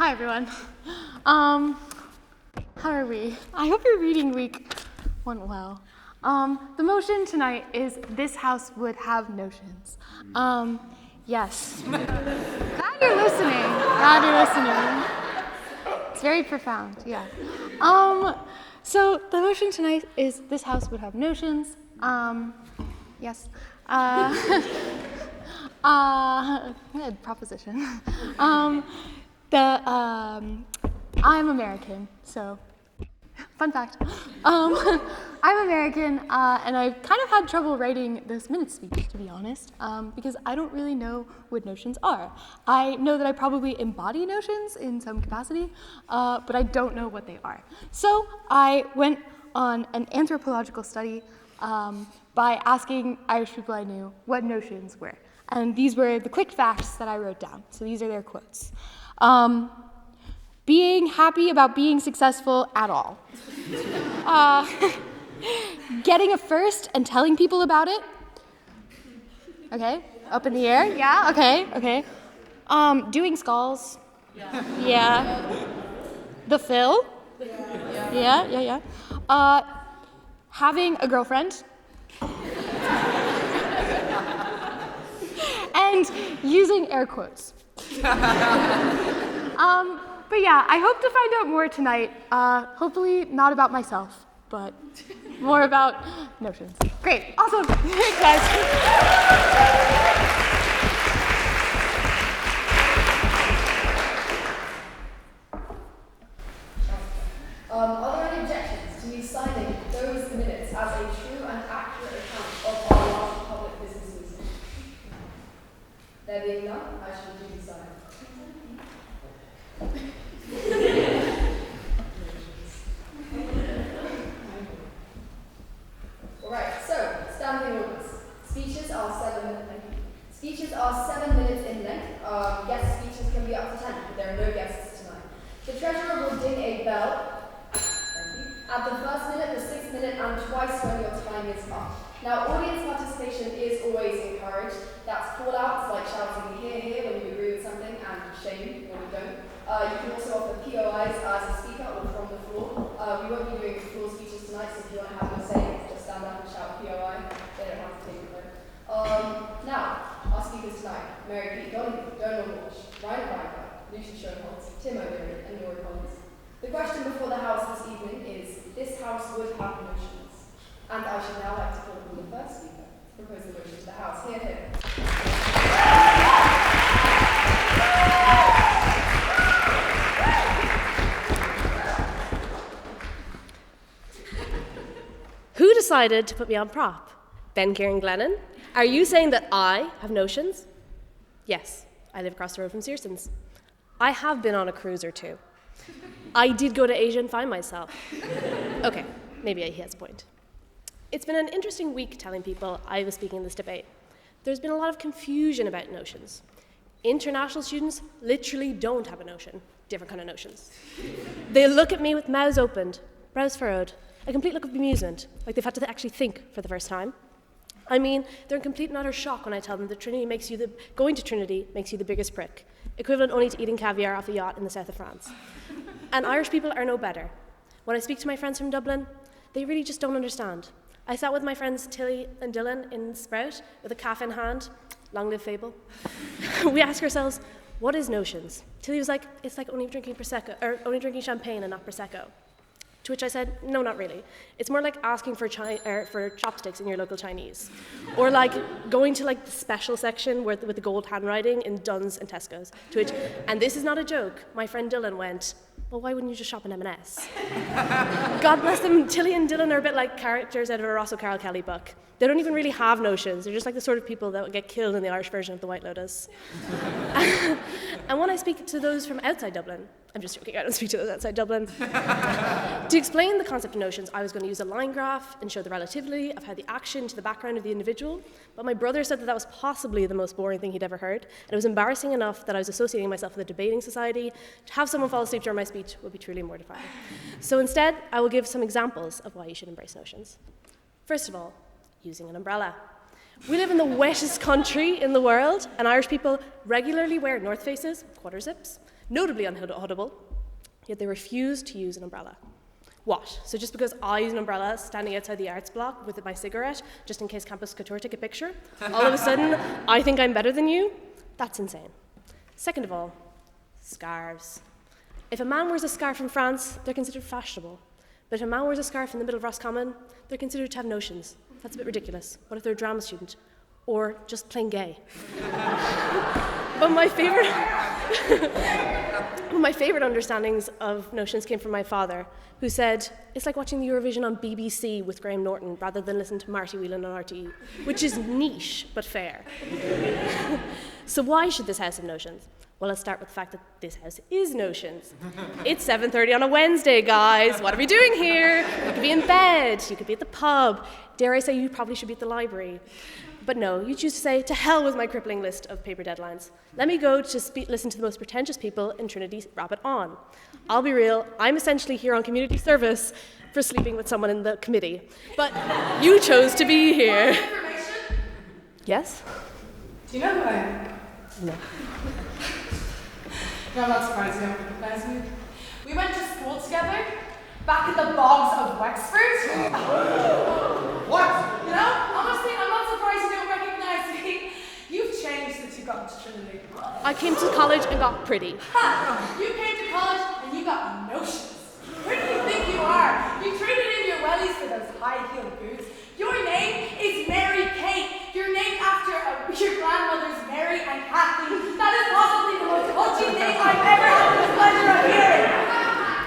Hi, everyone. How are we? I hope your reading week went well. The motion tonight is this house would have notions. Yes. Glad you're listening. It's very profound, yeah. So the motion tonight is this house would have notions. Yes. Good proposition. I'm American, so fun fact. I'm American, and I've kind of had trouble writing this minute speech, to be honest, because I don't really know what notions are. I know that I probably embody notions in some capacity, but I don't know what they are. So I went on an anthropological study by asking Irish people I knew what notions were. And these were the quick facts that I wrote down. So these are their quotes. Being happy about being successful at all. Getting a first and telling people about it. Okay, up in the air, yeah, okay. Doing skulls. Yeah. The fill. Yeah. Having a girlfriend. And using air quotes. But yeah, I hope to find out more tonight. Hopefully not about myself, but more about notions. Great, awesome. Thanks, guys. Are there any objections to me signing those minutes as a true and accurate account of our last public business meeting? There being none, I shall duly sign. Alright, so, standing orders. Speeches are 7 minutes in length. Guest speeches can be up to 10, but there are no guests tonight. The treasurer will ding a bell at the first minute, the 6th minute, and twice when your time is up. Now, audience participation is always encouraged. That's call-outs like shouting hear, hear when you agree with something, and shame when you don't. You can also offer POIs as a speaker or from the floor. We won't be doing floor speeches tonight, so if you want to have your say, just stand up and shout POI. They don't have to take it though. Now, our speakers tonight: Mary Pete Donoghue, Donald Walsh, Ryan Riker, Lucy Schoenholtz, Tim O'Leary, and Laura Collins. The question before the House this evening is: this House would have motions. And I should now like to call upon the first speaker to propose the motion to the House. Hear, hear. Who decided to put me on prop? Ben Kieran Glennon? Are you saying that I have notions? Yes, I live across the road from Searsons. I have been on a cruise or two. I did go to Asia and find myself. Okay, maybe he has a point. It's been an interesting week telling people I was speaking in this debate. There's been a lot of confusion about notions. International students literally don't have a notion, different kind of notions. They look at me with mouths opened, brows furrowed, a complete look of amusement, like they've had to actually think for the first time. I mean, they're in complete and utter shock when I tell them that going to Trinity makes you the biggest prick, equivalent only to eating caviar off a yacht in the south of France. And Irish people are no better. When I speak to my friends from Dublin, they really just don't understand. I sat with my friends Tilly and Dylan in Sprout with a calf in hand. Long live Fable. We ask ourselves, what is notions? Tilly was like, it's like only drinking champagne and not Prosecco. To which I said, no, not really. It's more like asking for chopsticks in your local Chinese. Or like going to like the special section with the gold handwriting in Dunn's and Tesco's. To which, and this is not a joke, my friend Dylan went, well, why wouldn't you just shop in M&S? God bless them, Tilly and Dylan are a bit like characters out of a Ross O'Carroll Kelly book. They don't even really have notions. They're just like the sort of people that would get killed in the Irish version of The White Lotus. And when I speak to those from outside Dublin, I'm just joking, I don't speak to those outside Dublin. To explain the concept of notions, I was going to use a line graph and show the relativity of how the action to the background of the individual, but my brother said that that was possibly the most boring thing he'd ever heard, and it was embarrassing enough that I was associating myself with a debating society. To have someone fall asleep during my speech would be truly mortifying. So instead, I will give some examples of why you should embrace notions. First of all, using an umbrella. We live in the wettest country in the world, and Irish people regularly wear North Faces, quarter zips, notably unaudible, yet they refuse to use an umbrella. What? So just because I use an umbrella standing outside the arts block with my cigarette, just in case Campus Couture take a picture, all of a sudden I think I'm better than you? That's insane. Second of all, scarves. If a man wears a scarf in France, they're considered fashionable. But if a man wears a scarf in the middle of Roscommon, they're considered to have notions. That's a bit ridiculous. What if they're a drama student? Or just plain gay? But my favorite understandings of notions came from my father, who said, it's like watching the Eurovision on BBC with Graham Norton rather than listen to Marty Whelan on RTE, which is niche, but fair. So why should this house have notions? Well, let's start with the fact that this house is notions. It's 7:30 on a Wednesday, guys. What are we doing here? You could be in bed. You could be at the pub. Dare I say you probably should be at the library. But no, you choose to say, to hell with my crippling list of paper deadlines. Let me go to listen to the most pretentious people in Trinity Rabbit On. I'll be real, I'm essentially here on community service for sleeping with someone in the committee. But you chose to be here. Information? Yes? Do you know who I am? No. No, I'm not surprised you don't recognize me. We went to school together, back in the bogs of Wexford. What? You know, honestly, I'm not surprised you don't recognize me. You've changed since you got to Trinity. I came to college and got pretty. Ha! You came to college and you got notions. Where do you think you are? You traded in your wellies for those high-heeled boots. Your name is Mary Kate. You're named after your grandmothers Mary and Kathleen. That is possibly the most touching thing I've ever had the pleasure of hearing.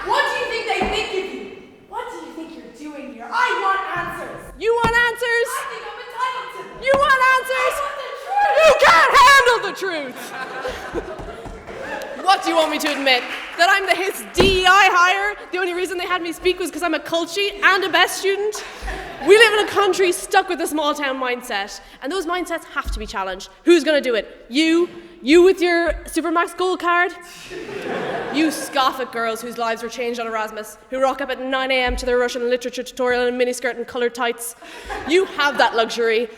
What do you think they think of you? What do you think you're doing here? I want answers. You want answers? I think I'm entitled to them. You want answers? I want the truth. You can't handle the truth! What do you want me to admit? That I'm the Hist DEI hire? The only reason they had me speak was because I'm a culture and a best student? We live in a country stuck with a small town mindset, and those mindsets have to be challenged. Who's going to do it? You? You with your Supermax Gold card? You scoff at girls whose lives were changed on Erasmus, who rock up at 9 a.m. to their Russian literature tutorial in a miniskirt and coloured tights. You have that luxury.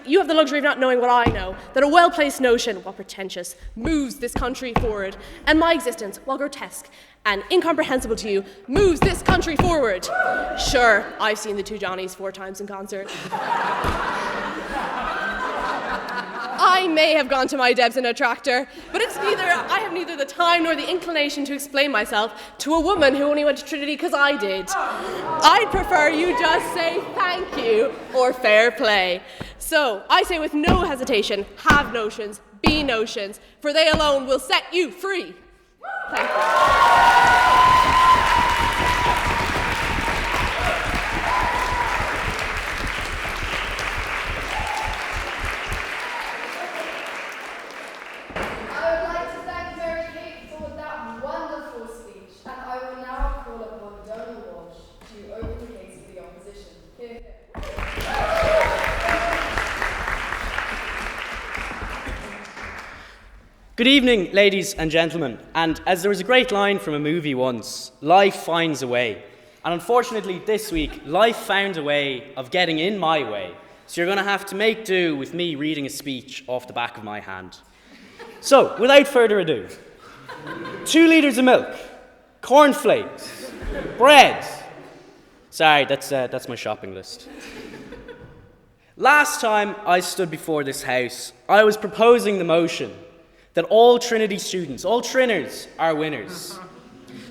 You have the luxury of not knowing what I know, that a well-placed notion, while pretentious, moves this country forward. And my existence, while grotesque and incomprehensible to you, moves this country forward. Sure, I've seen the two Johnnies 4 times in concert. I may have gone to my Debs in a tractor, but I have neither the time nor the inclination to explain myself to a woman who only went to Trinity because I did. I'd prefer you just say thank you or fair play. So I say with no hesitation, have notions, be notions, for they alone will set you free. Thank you. Good evening, ladies and gentlemen. And as there was a great line from a movie once, life finds a way. And unfortunately this week, life found a way of getting in my way. So you're going to have to make do with me reading a speech off the back of my hand. So, without further ado, 2 litres of milk, cornflakes, bread. Sorry, that's my shopping list. Last time I stood before this house, I was proposing the motion that all Trinity students, all Trinners, are winners.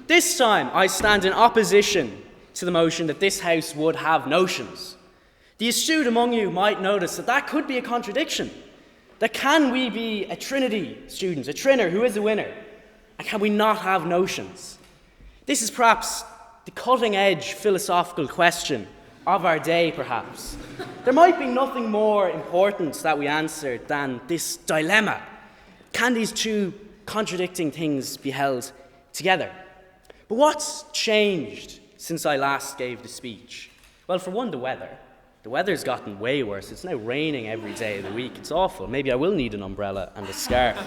This time, I stand in opposition to the motion that this house would have notions. The astute among you might notice that could be a contradiction. That can we be a Trinity student, a Trinner who is a winner, and can we not have notions? This is perhaps the cutting-edge philosophical question of our day, perhaps. There might be nothing more important that we answer than this dilemma. Can these two contradicting things be held together? But what's changed since I last gave the speech? Well, for one, the weather. The weather's gotten way worse. It's now raining every day of the week. It's awful. Maybe I will need an umbrella and a scarf.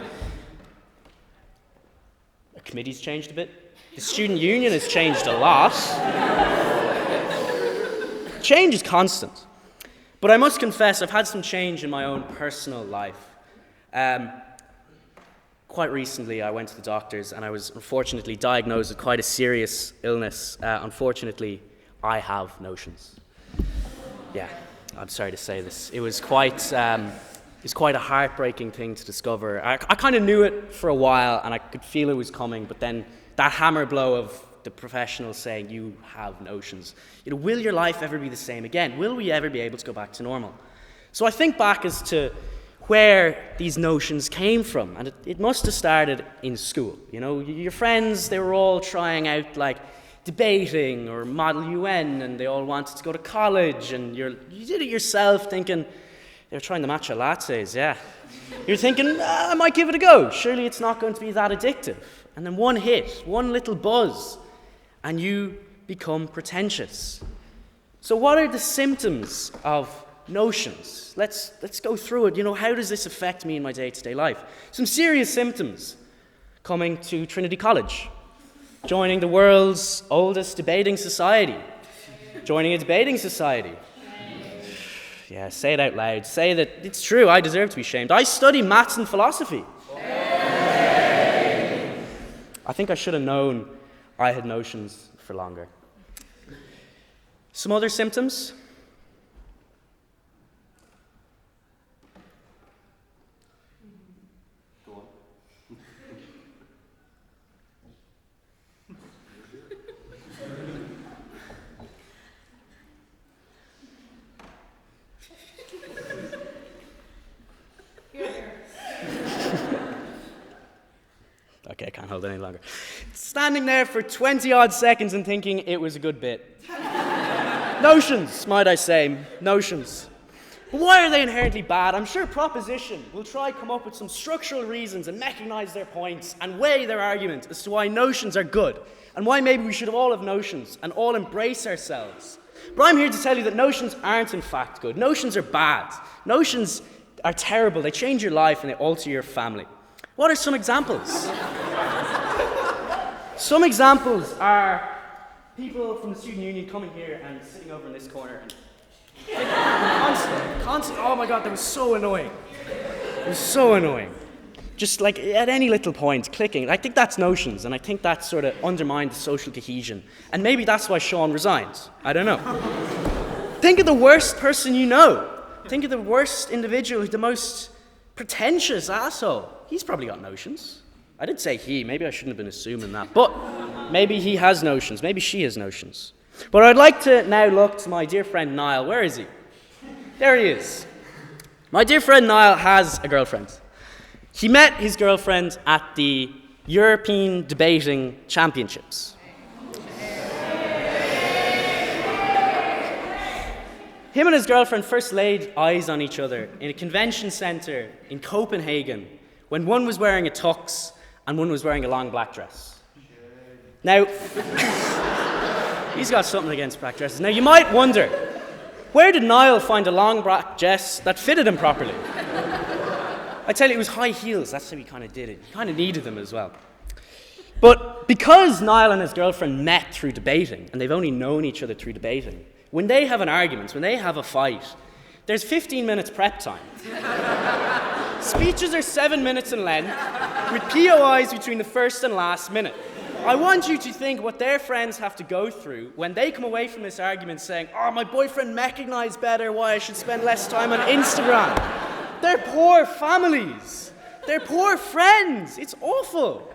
The committee's changed a bit. The student union has changed a lot. Change is constant. But I must confess, I've had some change in my own personal life. quite recently I went to the doctors and I was unfortunately diagnosed with quite a serious illness. Unfortunately, I have notions. Yeah, I'm sorry to say this. It was quite a heartbreaking thing to discover. I kind of knew it for a while and I could feel it was coming, but then that hammer blow of the professionals saying, you have notions. Will your life ever be the same again? Will we ever be able to go back to normal? So I think back as to where these notions came from, and it must have started in school. Your friends, they were all trying out like debating or Model UN, and they all wanted to go to college, and you did it yourself thinking, they're trying the matcha lattes, yeah. You're thinking, I might give it a go. Surely it's not going to be that addictive. And then one hit, one little buzz, and you become pretentious. So what are the symptoms of notions? Let's go through it. How does this affect me in my day-to-day life? Some serious symptoms. Coming to Trinity College. Joining the world's oldest debating society. Joining a debating society. Yeah, say it out loud. Say that it's true, I deserve to be shamed. I study maths and philosophy. I think I should have known I had notions for longer. Some other symptoms. Go on. Okay, I can't hold it any longer. Standing there for 20-odd seconds and thinking it was a good bit. Notions, might I say. Notions. But why are they inherently bad? I'm sure proposition will try come up with some structural reasons and mechanize their points and weigh their argument as to why notions are good and why maybe we should all have notions and all embrace ourselves. But I'm here to tell you that notions aren't in fact good. Notions are bad. Notions are terrible. They change your life and they alter your family. What are some examples? Some examples are people from the student union coming here and sitting over in this corner and constant. Oh my God, that was so annoying. It was so annoying. Just like at any little point, clicking. I think that's notions, and I think that sort of undermined the social cohesion. And maybe that's why Sean resigned. I don't know. Think of the worst person you know. Think of the worst individual, the most pretentious asshole. He's probably got notions. I did say he, maybe I shouldn't have been assuming that, but maybe he has notions, maybe she has notions. But I'd like to now look to my dear friend Niall. Where is he? There he is. My dear friend Niall has a girlfriend. He met his girlfriend at the European Debating Championships. Him and his girlfriend first laid eyes on each other in a convention centre in Copenhagen when one was wearing a tux and one was wearing a long black dress. Now, he's got something against black dresses. Now, you might wonder, where did Niall find a long black dress that fitted him properly? I tell you, it was high heels. That's how he kind of did it. He kind of needed them as well. But because Niall and his girlfriend met through debating, and they've only known each other through debating, when they have an argument, when they have a fight, there's 15 minutes prep time. Speeches are 7 minutes in length, with POIs between the first and last minute. I want you to think what their friends have to go through when they come away from this argument saying, oh, my boyfriend mechanized better why I should spend less time on Instagram. They're poor families. They're poor friends. It's awful.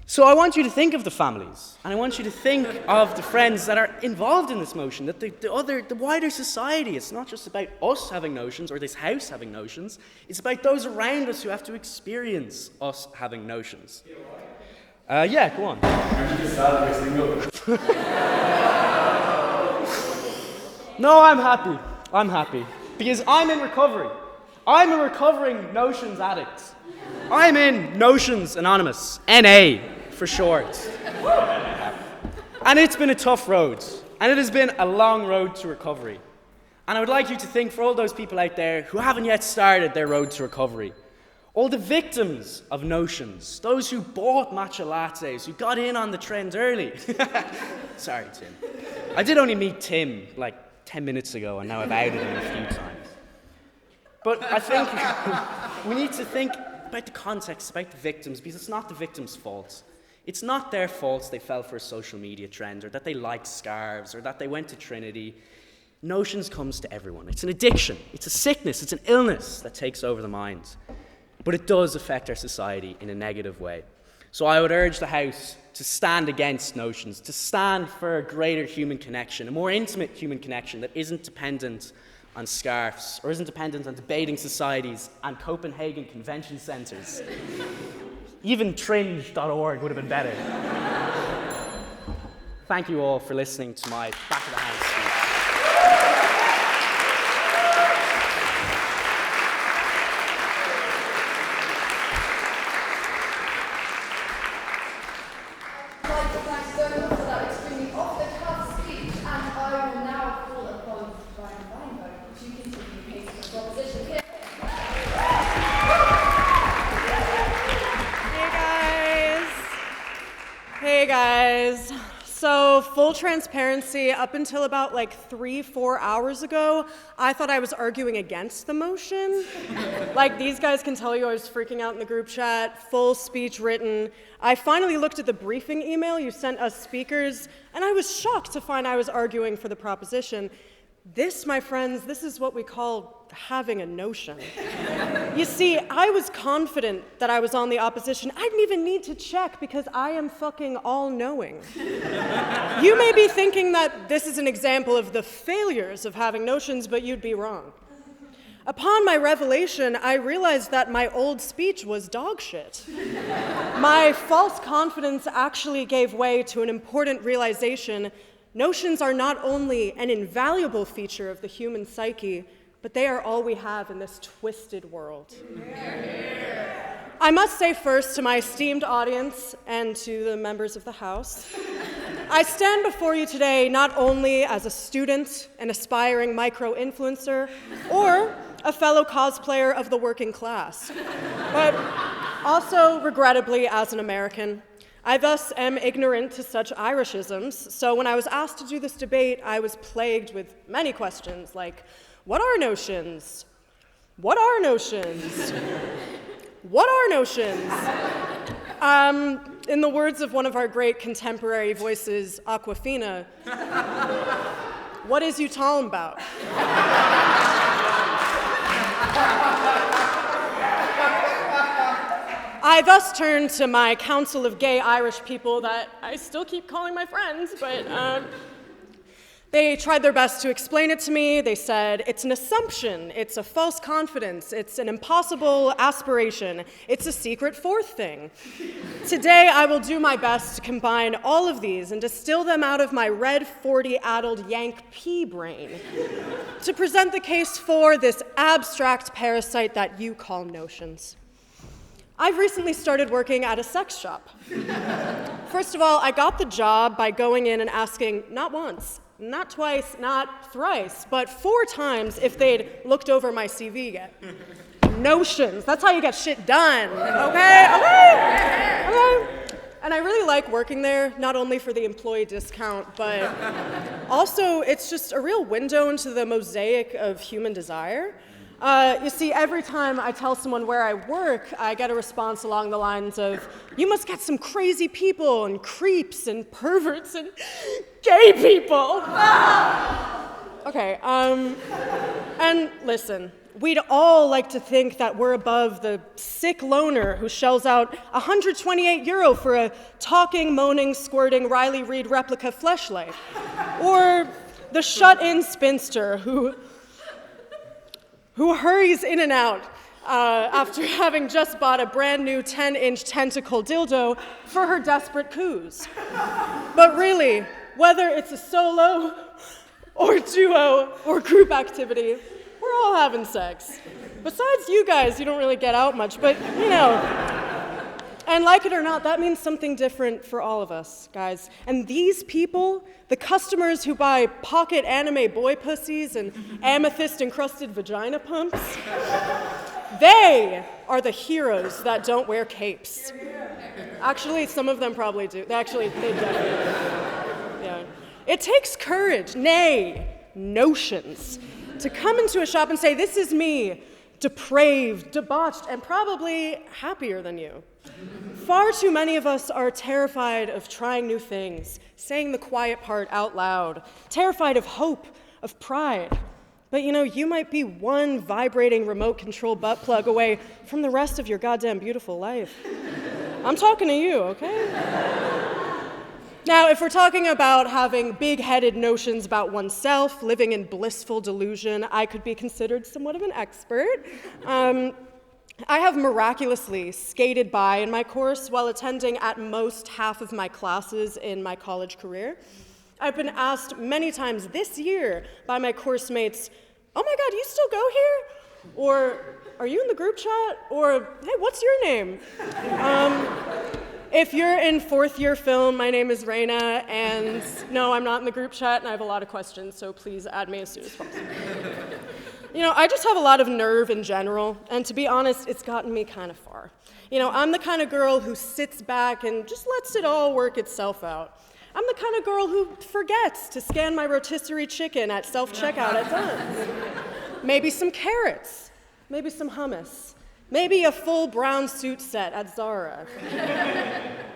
So I want you to think of the families, and I want you to think of the friends that are involved in this motion, that the wider society. It's not just about us having notions or this house having notions. It's about those around us who have to experience us having notions. Yeah, go on. No, I'm happy. I'm happy. Because I'm in recovery. I'm a recovering notions addict. I'm in Notions Anonymous, NA for short. And it's been a tough road. And it has been a long road to recovery. And I would like you to think for all those people out there who haven't yet started their road to recovery. All the victims of notions, those who bought matcha lattes, who got in on the trend early. Sorry, Tim. I did only meet Tim like 10 minutes ago, and now I've outed him a few times. But I think we need to think about the context, about the victims, because it's not the victims' fault. It's not their fault they fell for a social media trend, or that they liked scarves, or that they went to Trinity. Notions comes to everyone. It's an addiction, it's a sickness, it's an illness that takes over the mind. But it does affect our society in a negative way. So I would urge the House to stand against notions, to stand for a greater human connection, a more intimate human connection that isn't dependent on scarves, or isn't dependent on debating societies and Copenhagen convention centres. Even tringe.org would have been better. Thank you all for listening to my Back of the House speech. I'd like to thank so much for that extremely off-the-cuff speech, and I will now call upon Brian Weinberg to continue his proposition here. Hey guys. So, full transparency, up until about 3-4 hours ago, I thought I was arguing against the motion. These guys can tell you I was freaking out in the group chat, full speech written. I finally looked at the briefing email you sent us speakers, and I was shocked to find I was arguing for the proposition. This, my friends, this is what we call having a notion. You see, I was confident that I was on the opposition. I didn't even need to check because I am fucking all-knowing. You may be thinking that this is an example of the failures of having notions, but you'd be wrong. Upon my revelation, I realized that my old speech was dog shit. My false confidence actually gave way to an important realization. Notions are not only an invaluable feature of the human psyche, but they are all we have in this twisted world. I must say first to my esteemed audience and to the members of the House, I stand before you today not only as a student, an aspiring micro-influencer, or a fellow cosplayer of the working class, but also, regrettably, as an American. I thus am ignorant to such Irishisms, so when I was asked to do this debate, I was plagued with many questions like, what are notions? What are notions? What are notions? In the words of one of our great contemporary voices, Aquafina, what is you talking about? I thus turned to my council of gay Irish people that I still keep calling my friends, but they tried their best to explain it to me. They said, it's an assumption, it's a false confidence, it's an impossible aspiration, it's a secret fourth thing. Today, I will do my best to combine all of these and distill them out of my red 40-addled Yank pea brain to present the case for this abstract parasite that you call notions. I've recently started working at a sex shop. First of all, I got the job by going in and asking, not once, not twice, not thrice, but 4 times if they'd looked over my CV yet. Notions, that's how you get shit done, okay? And I really like working there, not only for the employee discount, but also it's just a real window into the mosaic of human desire. You see, every time I tell someone where I work, I get a response along the lines of, you must get some crazy people and creeps and perverts and gay people. Okay, and listen, we'd all like to think that we're above the sick loner who shells out €128 for a talking, moaning, squirting Riley Reid replica fleshlight, or the shut-in spinster who hurries in and out after having just bought a brand new 10-inch tentacle dildo for her desperate coos. But really, whether it's a solo or duo or group activity, we're all having sex. Besides you guys, you don't really get out much, but you know. And like it or not, that means something different for all of us, guys. And these people, the customers who buy pocket anime boy pussies and amethyst-encrusted vagina pumps, they are the heroes that don't wear capes. Actually, some of them probably do. They definitely do. Yeah. It takes courage, nay, notions, to come into a shop and say, this is me, depraved, debauched, and probably happier than you. Far too many of us are terrified of trying new things, saying the quiet part out loud, terrified of hope, of pride. But you might be one vibrating remote control butt plug away from the rest of your goddamn beautiful life. I'm talking to you, okay? Now, if we're talking about having big-headed notions about oneself, living in blissful delusion, I could be considered somewhat of an expert. I have miraculously skated by in my course while attending at most half of my classes in my college career. I've been asked many times this year by my course mates, "Oh my God, you still go here?" Or, "Are you in the group chat?" Or, "Hey, what's your name?" If you're in fourth year film, my name is Raina, and no, I'm not in the group chat, and I have a lot of questions, so please add me as soon as possible. I just have a lot of nerve in general, and to be honest, it's gotten me kind of far. I'm the kind of girl who sits back and just lets it all work itself out. I'm the kind of girl who forgets to scan my rotisserie chicken at self-checkout at Dunn's. Maybe some carrots, maybe some hummus. Maybe a full brown suit set at Zara.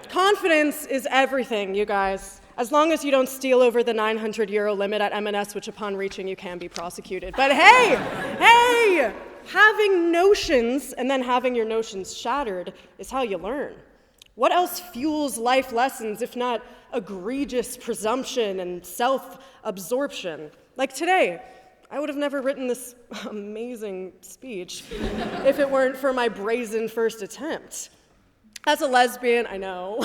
Confidence is everything, you guys. As long as you don't steal over the €900 limit at M&S, which upon reaching you can be prosecuted. But hey, having notions and then having your notions shattered is how you learn. What else fuels life lessons if not egregious presumption and self-absorption? Like today, I would have never written this amazing speech if it weren't for my brazen first attempt. As a lesbian, I know.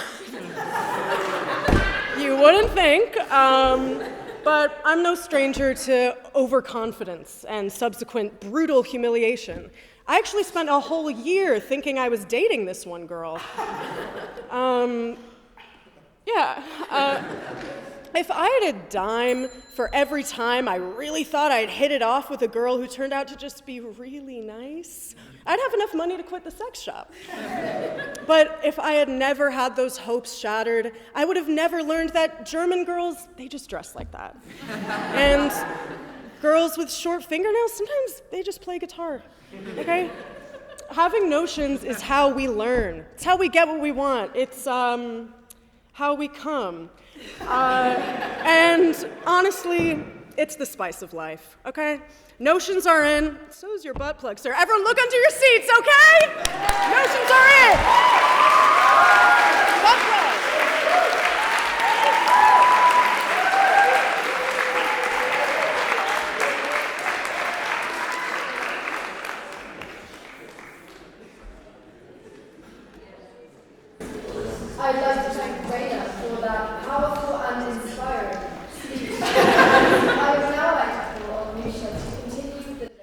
You wouldn't think, but I'm no stranger to overconfidence and subsequent brutal humiliation. I actually spent a whole year thinking I was dating this one girl. If I had a dime for every time I really thought I'd hit it off with a girl who turned out to just be really nice, I'd have enough money to quit the sex shop. But if I had never had those hopes shattered, I would have never learned that German girls, they just dress like that. And girls with short fingernails, sometimes they just play guitar, okay? Having notions is how we learn. It's how we get what we want. It's how we come. And honestly, it's the spice of life, okay? Notions are in, so is your butt plug, sir. Everyone look under your seats, okay? Notions are in! Butt plug! I'd like to thank Raina for that powerful and inspiring speech. I would now like to call on Misha to continue the debate.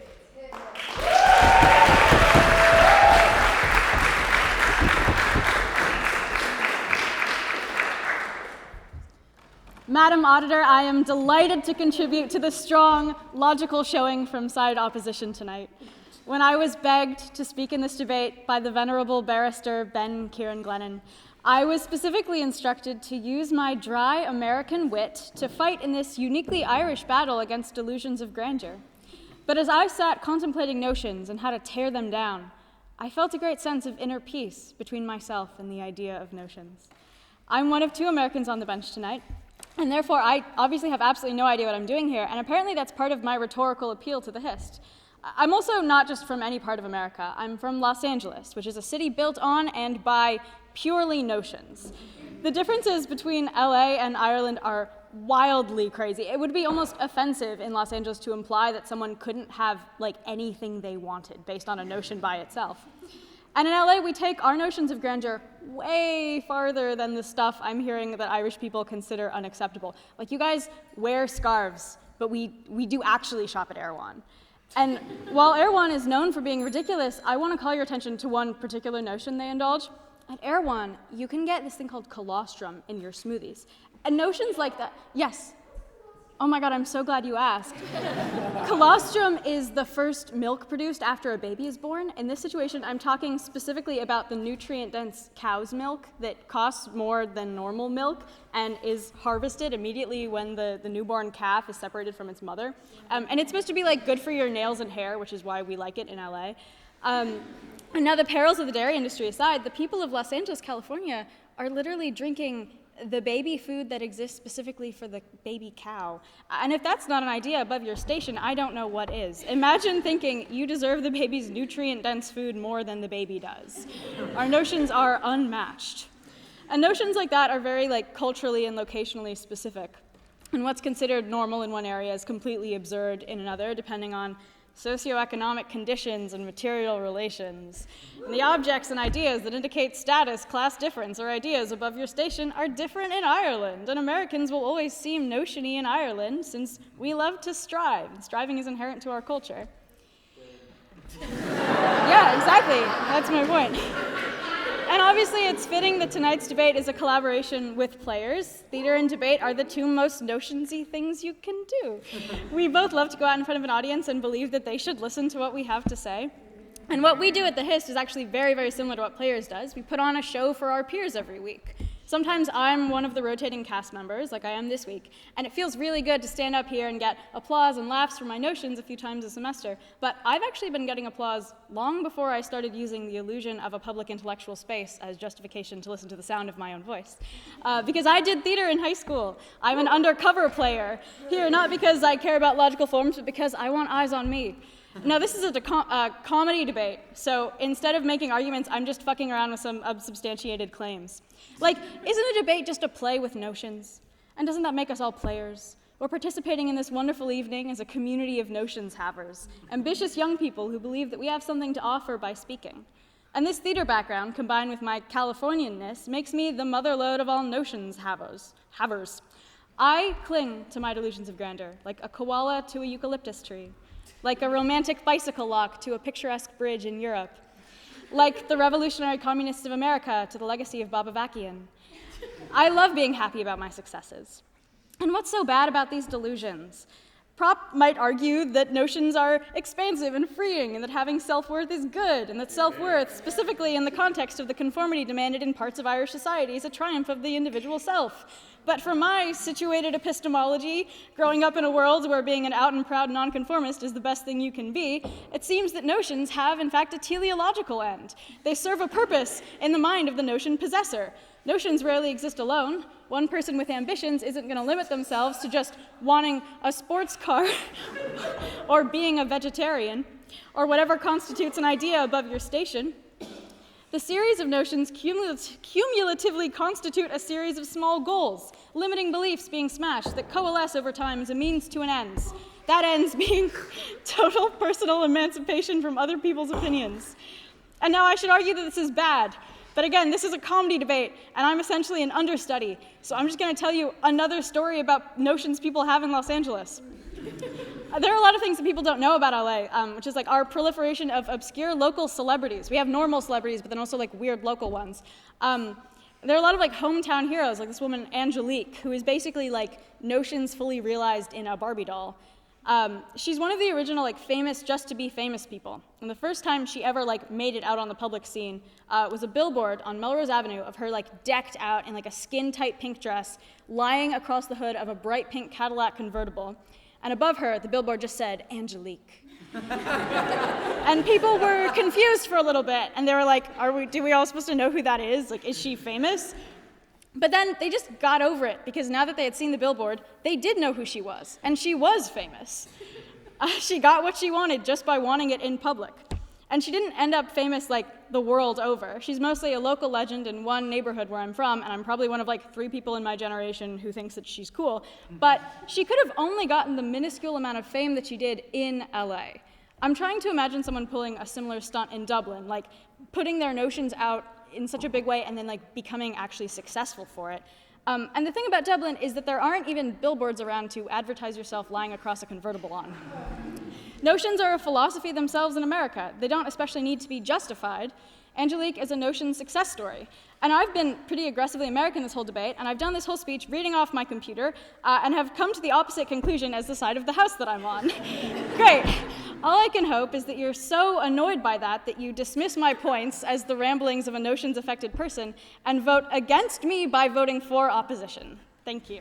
Madam Auditor, I am delighted to contribute to the strong, logical showing from side opposition tonight. When I was begged to speak in this debate by the venerable barrister Ben Kieran Glennon, I was specifically instructed to use my dry American wit to fight in this uniquely Irish battle against delusions of grandeur. But as I sat contemplating notions and how to tear them down, I felt a great sense of inner peace between myself and the idea of notions. I'm one of two Americans on the bench tonight, and therefore I obviously have absolutely no idea what I'm doing here, and apparently that's part of my rhetorical appeal to the Hist. I'm also not just from any part of America. I'm from Los Angeles, which is a city built on and by purely notions. The differences between LA and Ireland are wildly crazy. It would be almost offensive in Los Angeles to imply that someone couldn't have anything they wanted based on a notion by itself. And in LA, we take our notions of grandeur way farther than the stuff I'm hearing that Irish people consider unacceptable. You guys wear scarves, but we do actually shop at Erewhon. And while Erewhon is known for being ridiculous, I want to call your attention to one particular notion they indulge. At Erewhon, you can get this thing called colostrum in your smoothies. And notions like that, yes? Oh my God, I'm so glad you asked. Colostrum is the first milk produced after a baby is born. In this situation, I'm talking specifically about the nutrient-dense cow's milk that costs more than normal milk and is harvested immediately when the newborn calf is separated from its mother. And it's supposed to be like good for your nails and hair, which is why we like it in LA. And now the perils of the dairy industry aside, the people of Los Angeles, California are literally drinking the baby food that exists specifically for the baby cow. And if that's not an idea above your station, I don't know what is. Imagine thinking you deserve the baby's nutrient-dense food more than the baby does. Our notions are unmatched. And notions like that are very culturally and locationally specific. And what's considered normal in one area is completely absurd in another, depending on socioeconomic conditions and material relations. And the objects and ideas that indicate status, class difference, or ideas above your station are different in Ireland, and Americans will always seem notiony in Ireland since we love to strive, and striving is inherent to our culture. Yeah, exactly. That's my point. And obviously, it's fitting that tonight's debate is a collaboration with players. Theater and debate are the two most notionsy things you can do. We both love to go out in front of an audience and believe that they should listen to what we have to say. And what we do at the Hist is actually very, very similar to what Players does. We put on a show for our peers every week. Sometimes I'm one of the rotating cast members, like I am this week, and it feels really good to stand up here and get applause and laughs for my notions a few times a semester, but I've actually been getting applause long before I started using the illusion of a public intellectual space as justification to listen to the sound of my own voice. Because I did theater in high school. I'm an undercover player here, not because I care about logical forms, but because I want eyes on me. Now, this is a comedy debate, so instead of making arguments, I'm just fucking around with some unsubstantiated claims. Isn't a debate just a play with notions? And doesn't that make us all players? We're participating in this wonderful evening as a community of notions havers, ambitious young people who believe that we have something to offer by speaking. And this theater background, combined with my Californianness, makes me the motherlode of all notions havers. I cling to my delusions of grandeur, like a koala to a eucalyptus tree, like a romantic bicycle lock to a picturesque bridge in Europe, like the revolutionary communists of America to the legacy of Baba Vakian. I love being happy about my successes. And what's so bad about these delusions? Prop might argue that notions are expansive and freeing, and that having self-worth is good, and that self-worth, specifically in the context of the conformity demanded in parts of Irish society, is a triumph of the individual self. But for my situated epistemology, growing up in a world where being an out and proud nonconformist is the best thing you can be, it seems that notions have, in fact, a teleological end. They serve a purpose in the mind of the notion possessor. Notions rarely exist alone. One person with ambitions isn't going to limit themselves to just wanting a sports car or being a vegetarian or whatever constitutes an idea above your station. The series of notions cumulatively constitute a series of small goals, limiting beliefs being smashed that coalesce over time as a means to an end. That ends being total personal emancipation from other people's opinions. And now I should argue that this is bad. But again, this is a comedy debate, and I'm essentially an understudy. So I'm just going to tell you another story about notions people have in Los Angeles. There are a lot of things that people don't know about LA, which is our proliferation of obscure local celebrities. We have normal celebrities, but then also weird local ones. There are a lot of hometown heroes, like this woman Angelique, who is basically notions fully realized in a Barbie doll. She's one of the original famous just to be famous people. And the first time she ever made it out on the public scene was a billboard on Melrose Avenue of her decked out in a skin-tight pink dress, lying across the hood of a bright pink Cadillac convertible. And above her, the billboard just said, Angelique. And people were confused for a little bit, and they were do we all supposed to know who that is? Is she famous? But then they just got over it, because now that they had seen the billboard, they did know who she was, and she was famous. She got what she wanted just by wanting it in public. And she didn't end up famous the world over. She's mostly a local legend in one neighborhood where I'm from, and I'm probably one of 3 people in my generation who thinks that she's cool. But she could have only gotten the minuscule amount of fame that she did in LA. I'm trying to imagine someone pulling a similar stunt in Dublin, putting their notions out in such a big way and then becoming actually successful for it. And the thing about Dublin is that there aren't even billboards around to advertise yourself lying across a convertible on. Notions are a philosophy themselves in America. They don't especially need to be justified. Angelique is a notion success story. And I've been pretty aggressively American this whole debate, and I've done this whole speech reading off my computer, and have come to the opposite conclusion as the side of the house that I'm on. Great. All I can hope is that you're so annoyed by that you dismiss my points as the ramblings of a notions-affected person and vote against me by voting for opposition. Thank you.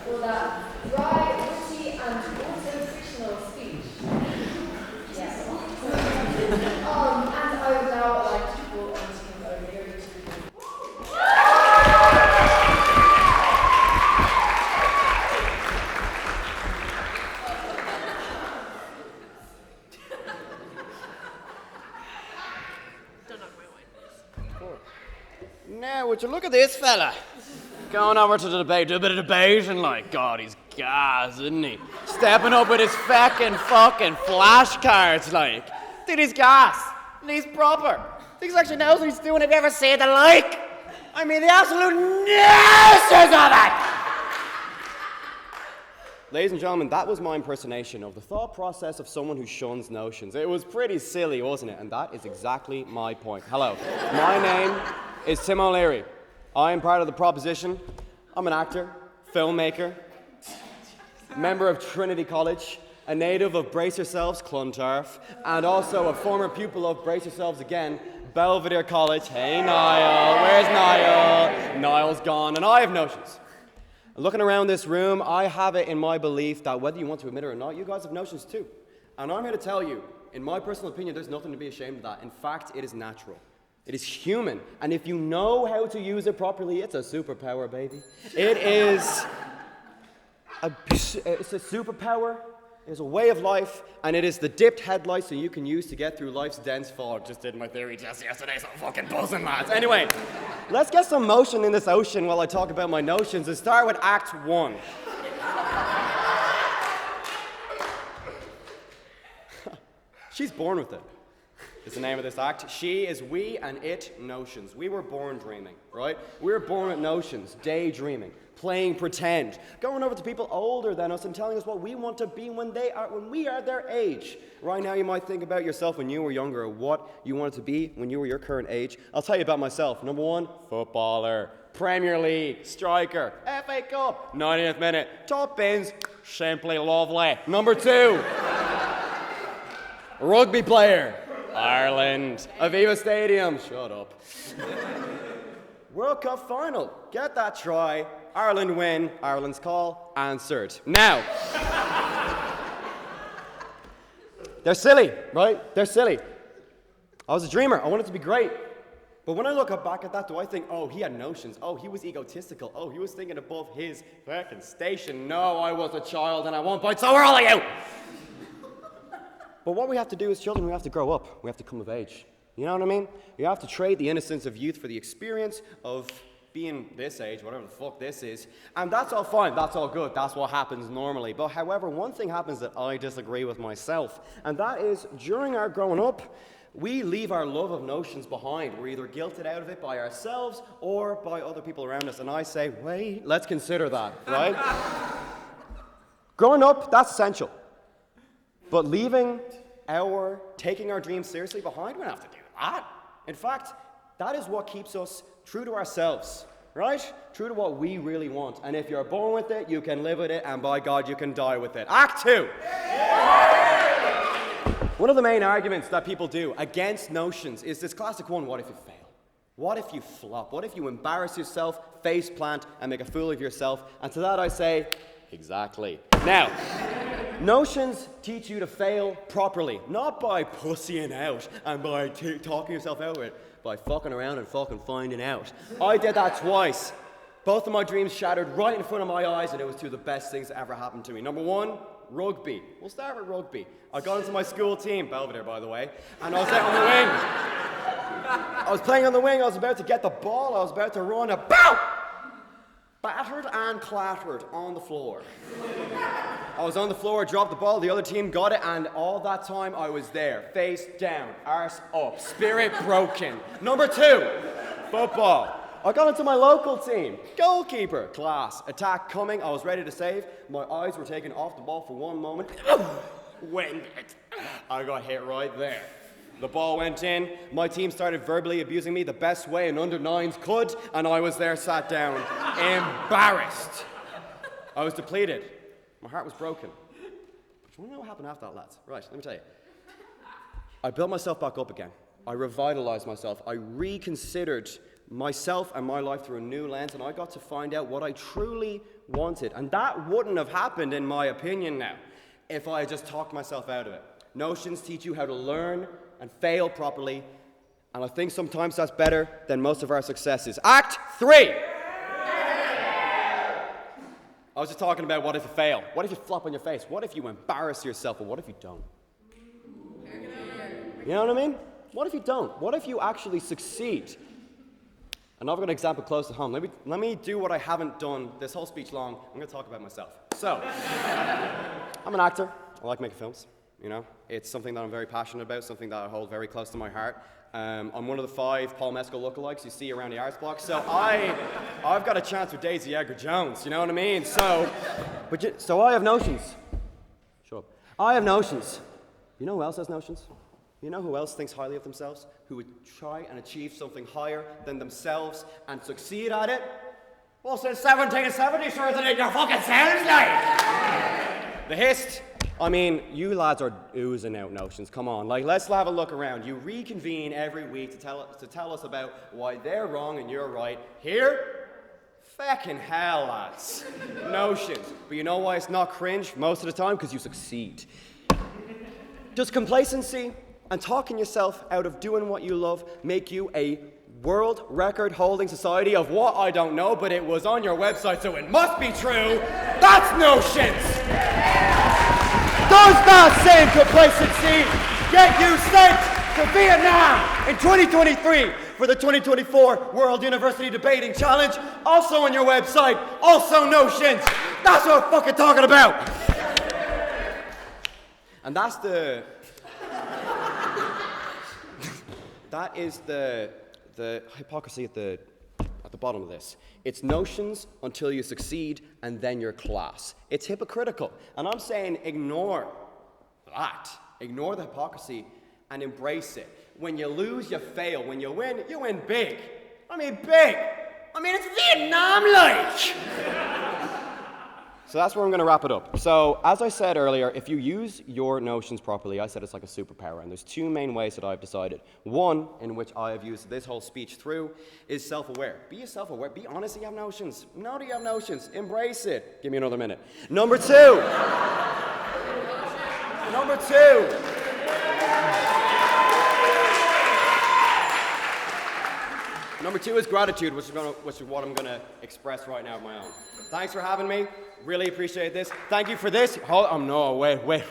For that dry, witty, and also fictional speech. Yes. And I would now like to call on Team O'Leary to begin. Now, would you look at this fella? Going over to the debate, do a bit of debating, like, God, he's gas, isn't he? Stepping up with his fucking flashcards, like. Dude, he's gas, and he's proper. He actually knows what he's doing. Have you ever seen the like? I mean, the absolute nuisance of it! Ladies and gentlemen, that was my impersonation of the thought process of someone who shuns notions. It was pretty silly, wasn't it? And that is exactly my point. Hello, my name is Tim O'Leary. I am part of the proposition. I'm an actor, filmmaker, member of Trinity College, a native of Brace Yourselves, Clontarf, and also a former pupil of Brace Yourselves again, Belvedere College. Hey, Niall. Where's Niall? Niall's gone, and I have notions. Looking around this room, I have it in my belief that whether you want to admit it or not, you guys have notions too. And I'm here to tell you, in my personal opinion, there's nothing to be ashamed of that. In fact, it is natural. It is human, and if you know how to use it properly, it's a superpower, baby. It is it's a superpower, it is a way of life, and it is the dipped headlights that you can use to get through life's dense fog. Just did my theory test yesterday, so I'm fucking buzzing, lads. Anyway, let's get some motion in this ocean while I talk about my notions, and start with Act 1. She's born with it. Is the name of this act. She is we and it notions. We were born dreaming, right? We were born with notions, daydreaming, playing pretend, going over to people older than us and telling us what we want to be when we are their age. Right now you might think about yourself when you were younger or what you wanted to be when you were your current age. I'll tell you about myself. Number 1, footballer. Premier League, striker, FA Cup, 90th minute, top bins, simply lovely. Number 2, rugby player. Ireland. Aviva Stadium. Shut up. World Cup final. Get that try. Ireland win. Ireland's call answered. Now, they're silly, right? They're silly. I was a dreamer. I wanted to be great. But when I look back at that, do I think, oh, he had notions. Oh, he was egotistical. Oh, he was thinking above his fucking station. No, I was a child and I won't bite, so are all of you. But what we have to do as children, we have to grow up. We have to come of age. You know what I mean? You have to trade the innocence of youth for the experience of being this age, whatever the fuck this is. And that's all fine. That's all good. That's what happens normally. But however, one thing happens that I disagree with myself. And that is, during our growing up, we leave our love of notions behind. We're either guilted out of it by ourselves or by other people around us. And I say, wait, let's consider that, right? Growing up, that's essential. But taking our dreams seriously behind, we don't have to do that. In fact, that is what keeps us true to ourselves, right? True to what we really want. And if you're born with it, you can live with it, and by God, you can die with it. Act 2. One of the main arguments that people do against notions is this classic one: what if you fail? What if you flop? What if you embarrass yourself, face plant, and make a fool of yourself? And to that I say, exactly. Now, notions teach you to fail properly, not by pussying out and by talking yourself out of it, by fucking around and fucking finding out. I did that twice. Both of my dreams shattered right in front of my eyes, and it was two of the best things that ever happened to me. Number 1, rugby. We'll start with rugby. I got into my school team, Belvedere by the way, and I was out on the wing. I was playing on the wing, I was about to get the ball, I was about to run, and BOW! Battered and clattered on the floor. I was on the floor, dropped the ball, the other team got it, and all that time I was there, face down, arse up, spirit broken. Number 2, football. I got into my local team. Goalkeeper, class. Attack coming, I was ready to save. My eyes were taken off the ball for one moment. Winged it. I got hit right there. The ball went in. My team started verbally abusing me the best way an under-9s could, and I was there sat down, embarrassed. I was depleted. My heart was broken. Do you want to know what happened after that, lads? Right, let me tell you. I built myself back up again. I revitalized myself. I reconsidered myself and my life through a new lens, and I got to find out what I truly wanted. And that wouldn't have happened, in my opinion now, if I had just talked myself out of it. Notions teach you how to learn and fail properly, and I think sometimes that's better than most of our successes. Act 3! I was just talking about what if you fail? What if you flop on your face? What if you embarrass yourself? Or what if you don't? You know what I mean? What if you don't? What if you actually succeed? And I've got an example close to home. Let me do what I haven't done this whole speech long. I'm going to talk about myself. So, I'm an actor. I like making films. You know, it's something that I'm very passionate about, something that I hold very close to my heart. I'm one of the 5 Paul Mescal lookalikes you see around the arts block, so I've got a chance with Daisy Edgar-Jones, you know what I mean? So I have notions. Shut up. I have notions. You know who else has notions? You know who else thinks highly of themselves? Who would try and achieve something higher than themselves and succeed at it? Well, since 1770, sure as it fucking sounds like! The Hist. I mean, you lads are oozing out notions. Come on, like, let's have a look around. You reconvene every week to tell us about why they're wrong and you're right. Here? Feckin' hell, lads. Notions. But you know why it's not cringe most of the time? Because you succeed. Does complacency and talking yourself out of doing what you love make you a world record holding society of what? I don't know, but it was on your website, so it must be true. That's notions! Does that same complacency get you sent to Vietnam in 2023 for the 2024 World University Debating Challenge? Also on your website, also notions. That's what I'm fucking talking about. And that's that is the hypocrisy at the bottom of this. It's notions until you succeed, and then you're class. It's hypocritical. And I'm saying ignore that. Ignore the hypocrisy and embrace it. When you lose, you fail. When you win big. I mean big. I mean, it's Vietnam-like. So that's where I'm going to wrap it up. So, as I said earlier, if you use your notions properly, I said it's like a superpower, and there's 2 main ways that I've decided. One, in which I have used this whole speech through, is self-aware. Be self-aware. Be honest that you have notions. Know that you have notions. Embrace it. Give me another minute. Number 2. Number 2. Number 2 is gratitude, which is what I'm going to express right now of my own. Thanks for having me. Really appreciate this. Thank you for this. Wait.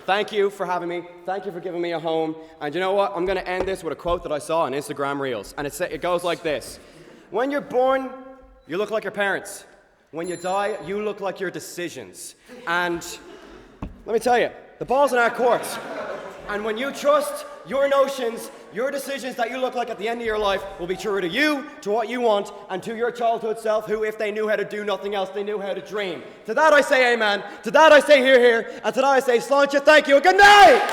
Thank you for having me. Thank you for giving me a home. And you know what? I'm going to end this with a quote that I saw on Instagram Reels. And it goes like this. When you're born, you look like your parents. When you die, you look like your decisions. And let me tell you, the ball's in our court. And when you trust your notions, your decisions that you look like at the end of your life will be truer to you, to what you want, and to your childhood self, who, if they knew how to do nothing else, they knew how to dream. To that I say amen. To that I say hear, hear. And to that I say sláinte, thank you, and good night!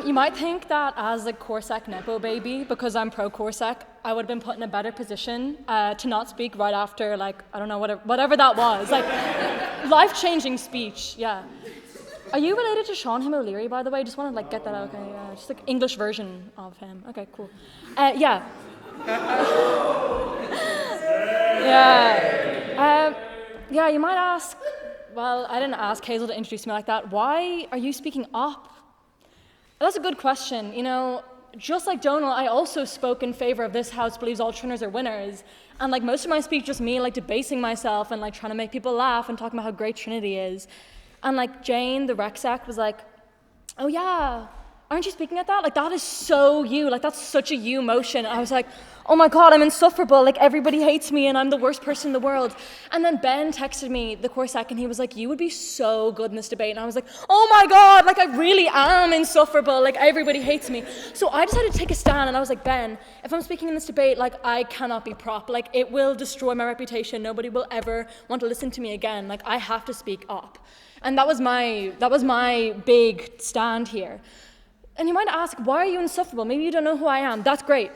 You might think that as a Corsac Nepo baby, because I'm pro-Corsac, I would have been put in a better position to not speak right after, like, I don't know, whatever that was. Like, life-changing speech, yeah. Are you related to Sean Him O'Leary, by the way? Just want to, like, get that out, okay? Just, like, English version of him. Okay, cool. Yeah. Yeah, you might ask, well, I didn't ask Hazel to introduce me like that. Why are you speaking up? That's a good question. You know, just like Donal, I also spoke in favor of this house believes all Triners are winners. And like most of my speech, just me like debasing myself and like trying to make people laugh and talking about how great Trinity is. And like Jane, the rec sec, was like, oh yeah, aren't you speaking at that? Like that is so you, like that's such a you motion. And I was like, oh my God, I'm insufferable, like everybody hates me and I'm the worst person in the world. And then Ben texted me the core sec and he was like, you would be so good in this debate. And I was like, oh my God, like I really am insufferable, like everybody hates me. So I decided to take a stand and I was like, Ben, if I'm speaking in this debate, like I cannot be prop, like it will destroy my reputation. Nobody will ever want to listen to me again. Like I have to speak up. And that was my big stand here. And you might ask, why are you insufferable? Maybe you don't know who I am. That's great.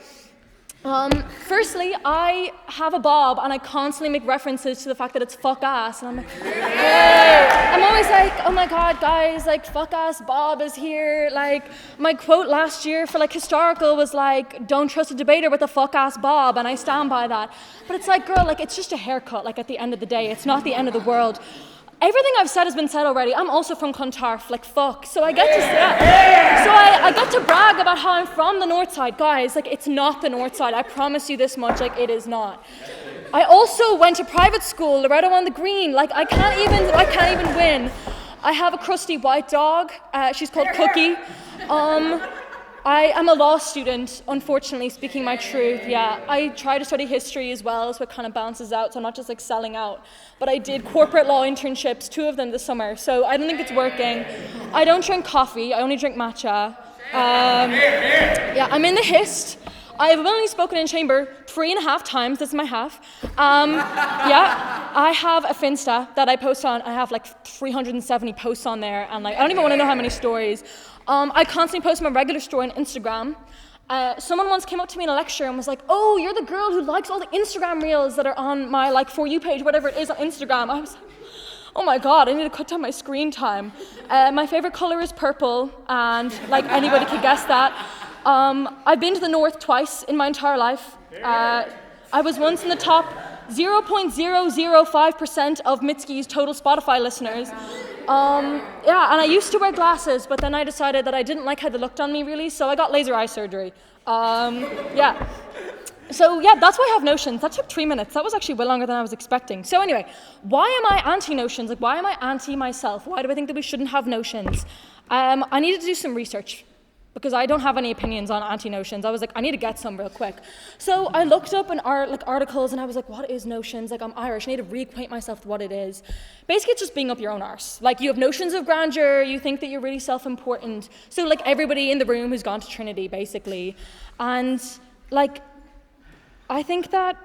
Firstly, I have a bob and I constantly make references to the fact that it's fuck ass. And I'm like, hey. I'm always like, oh my God, guys, like fuck ass Bob is here. Like my quote last year for like historical was like, don't trust a debater with a fuck ass Bob. And I stand by that. But it's like, girl, like it's just a haircut. Like at the end of the day, it's not the end of the world. Everything I've said has been said already. I'm also from Clontarf, like fuck. So I get to say, so I got to brag about how I'm from the north side. Guys, like it's not the north side. I promise you this much, like it is not. I also went to private school, Loretto on the Green. Like I can't even win. I have a crusty white dog. She's called Cookie. I am a law student, unfortunately, speaking my truth, yeah. I try to study history as well, so it kind of balances out, so I'm not just like selling out. But I did corporate law internships, 2 of them this summer, so I don't think it's working. I don't drink coffee, I only drink matcha. Yeah, I'm in the Hist. I have willingly spoken in chamber 3.5 times, this is my half. Yeah, I have a Finsta that I post on. I have like 370 posts on there, and like I don't even want to know how many stories. I constantly post my regular story on Instagram. Someone once came up to me in a lecture and was like, oh, you're the girl who likes all the Instagram reels that are on my like For You page, whatever it is on Instagram. I was like, oh my God, I need to cut down my screen time. My favorite color is purple, and like anybody could guess that. I've been to the north twice in my entire life. I was once in the top 0.005% of Mitski's total Spotify listeners. Yeah, and I used to wear glasses, but then I decided that I didn't like how they looked on me really, so I got laser eye surgery. Yeah. So yeah, that's why I have notions. That took 3 minutes. That was actually way longer than I was expecting. So anyway, why am I anti-notions? Like, why am I anti-myself? Why do I think that we shouldn't have notions? I needed to do some research, because I don't have any opinions on anti-notions. I was like, I need to get some real quick. So I looked up in articles and I was like, what is notions? Like I'm Irish, I need to reacquaint myself with what it is. Basically it's just being up your own arse. Like you have notions of grandeur, you think that you're really self-important. So like everybody in the room who's gone to Trinity basically. And like, I think that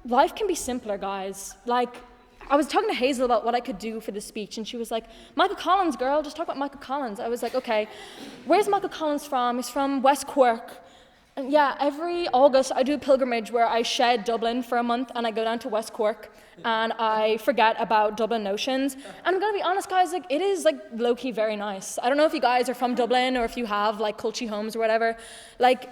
life can be simpler, guys. Like, I was talking to Hazel about what I could do for the speech, and she was like, Michael Collins, girl, just talk about Michael Collins. I was like, okay, where's Michael Collins from? He's from West Cork. And yeah, every August I do a pilgrimage where I shed Dublin for a month and I go down to West Cork and I forget about Dublin notions. And I'm gonna be honest, guys, like it is like low-key very nice. I don't know if you guys are from Dublin or if you have like culty homes or whatever. Like,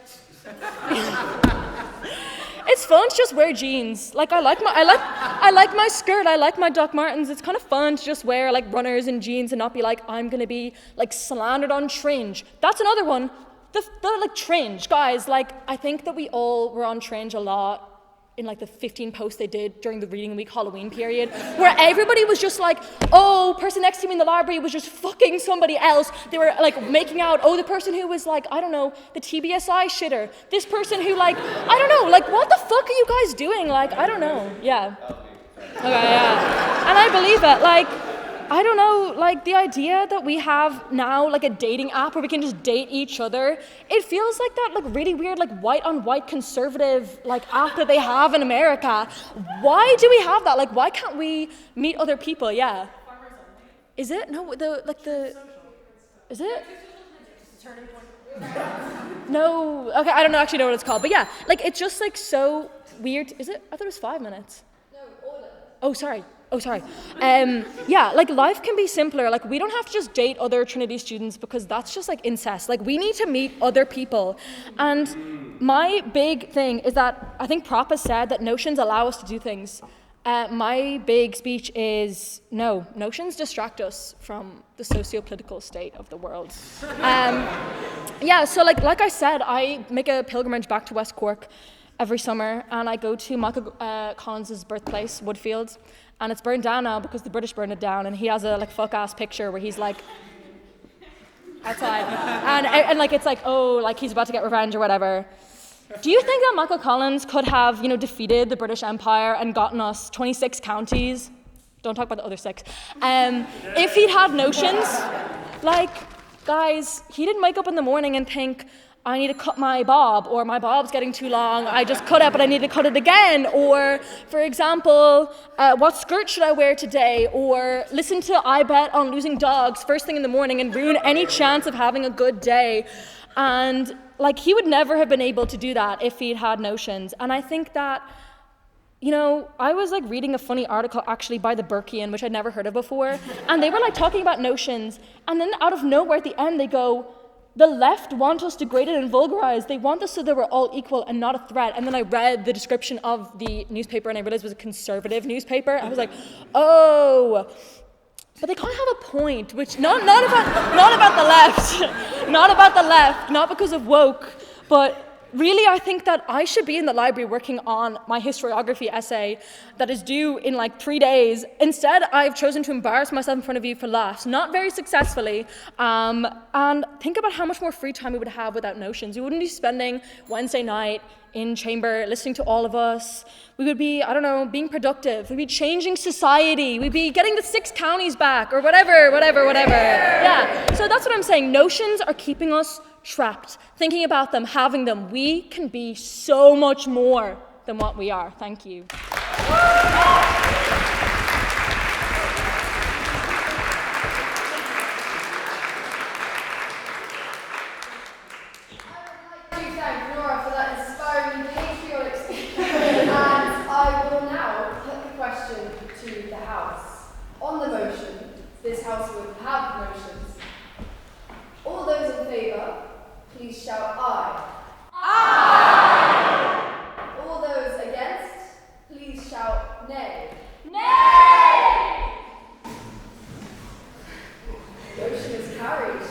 it's fun to just wear jeans. Like I like my skirt. I like my Doc Martens. It's kind of fun to just wear like runners and jeans and not be like I'm gonna be like slandered on Tringe. That's another one. The like Tringe, guys. Like I think that we all were on Tringe a lot in like the 15 posts they did during the reading week Halloween period, where everybody was just like, oh, person next to me in the library was just fucking somebody else. They were like making out, oh, the person who was like, I don't know, the TBSI shitter. This person who like, I don't know, like what the fuck are you guys doing? Like, I don't know, yeah. Okay, yeah. And I believe it, like, I don't know, like the idea that we have now like a dating app where we can just date each other, it feels like that like really weird like white on white conservative like app that they have in America. Why do we have that? Like why can't we meet other people? Yeah. Is it? No, is it? No, okay, I don't actually know what it's called, but yeah, like it's just like so weird. Is it? I thought it was 5 minutes. No, all of it. Oh, sorry. Yeah, like life can be simpler. Like we don't have to just date other Trinity students because that's just like incest. Like we need to meet other people. And my big thing is that I think Prop has said that notions allow us to do things. My big speech is no, notions distract us from the socio-political state of the world. So like I said, I make a pilgrimage back to West Cork every summer, and I go to Michael Collins's birthplace, Woodfield, and it's burned down now because the British burned it down, and he has a fuck-ass picture where he's like outside, and like it's like, oh, like he's about to get revenge or whatever. Do you think that Michael Collins could have, defeated the British Empire and gotten us 26 counties? Don't talk about the other 6. If he'd had notions, like, guys, he didn't wake up in the morning and think, I need to cut my bob, or my bob's getting too long, I just cut it, but I need to cut it again. Or, for example, what skirt should I wear today? Or listen to I Bet on Losing Dogs first thing in the morning and ruin any chance of having a good day. And like, he would never have been able to do that if he'd had notions. And I think that, I was like reading a funny article actually by the Burkean, which I'd never heard of before. And they were like talking about notions. And then out of nowhere at the end, they go, the left want us degraded and vulgarized. They want us so that we're all equal and not a threat. And then I read the description of the newspaper and I realized it was a conservative newspaper. I was like, oh, but they kind of have a point, which not about the left, not about the left, not because of woke, but really I think that I should be in the library working on my historiography essay that is due in like 3 days. Instead, I've chosen to embarrass myself in front of you for laughs, not very successfully, and think about how much more free time we would have without notions. We wouldn't be spending Wednesday night in chamber listening to all of us. We would be, being productive. We'd be changing society. We'd be getting the 6 counties back or whatever. Yeah, so that's what I'm saying. Notions are keeping us trapped. Thinking about them, having them. We can be so much more than what we are. Thank you. This house would have motions. All those in favour, please shout aye. Aye! All those against, please shout nay. Nay! Motion is carried.